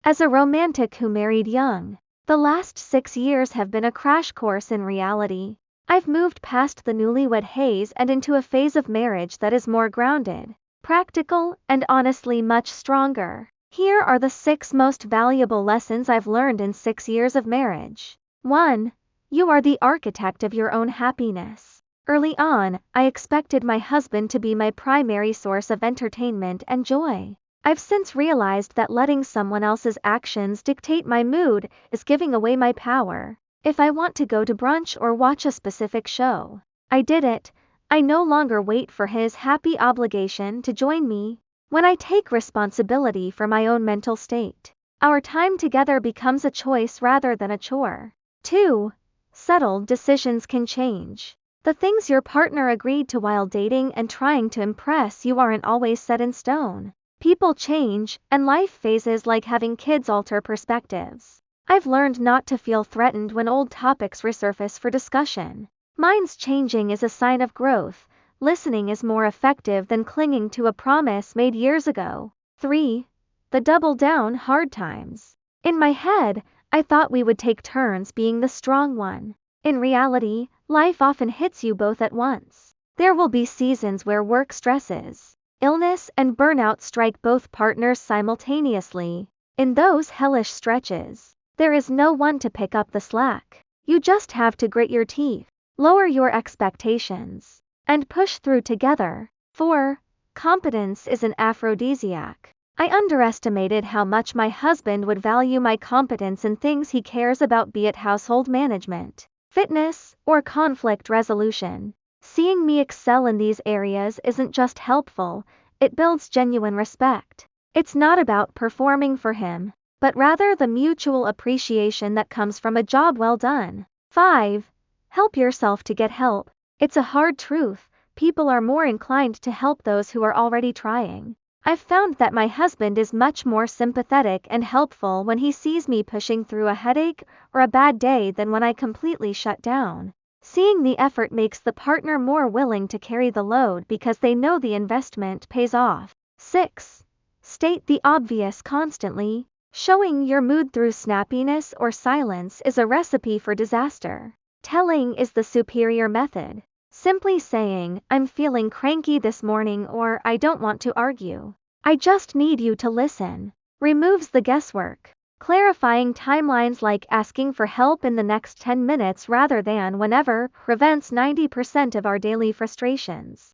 As a romantic who married young, the last 6 years have been a crash course in reality. I've moved past the newlywed haze and into a phase of marriage that is more grounded, practical, and honestly much stronger. Here are the 6 most valuable lessons I've learned in 6 years of marriage. 1. You are the architect of your own happiness. Early on, I expected my husband to be my primary source of entertainment and joy. I've since realized that letting someone else's actions dictate my mood is giving away my power. If I want to go to brunch or watch a specific show, I did it. I no longer wait for his happy obligation to join me. When I take responsibility for my own mental state, our time together becomes a choice rather than a chore. 2. Settled decisions can change. The things your partner agreed to while dating and trying to impress you aren't always set in stone. People change, and life phases like having kids alter perspectives. I've learned not to feel threatened when old topics resurface for discussion. Minds changing is a sign of growth. Listening is more effective than clinging to a promise made years ago. 3. The double down hard times. In my head, I thought we would take turns being the strong one. In reality, life often hits you both at once. There will be seasons where work stresses, illness, and burnout strike both partners simultaneously. In those hellish stretches, there is no one to pick up the slack. You just have to grit your teeth, lower your expectations, and push through together. 4. Competence is an aphrodisiac. I underestimated how much my husband would value my competence in things he cares about, be it household management, fitness, or conflict resolution. Seeing me excel in these areas isn't just helpful, it builds genuine respect. It's not about performing for him, but rather the mutual appreciation that comes from a job well done. 5. Help yourself to get help. It's a hard truth. People are more inclined to help those who are already trying. I've found that my husband is much more sympathetic and helpful when he sees me pushing through a headache or a bad day than when I completely shut down. Seeing the effort makes the partner more willing to carry the load because they know the investment pays off. 6. State the obvious constantly. Showing your mood through snappiness or silence is a recipe for disaster. Telling is the superior method. Simply saying, "I'm feeling cranky this morning," or "I don't want to argue, I just need you to listen," removes the guesswork. Clarifying timelines, like asking for help in the next 10 minutes rather than whenever, prevents 90% of our daily frustrations.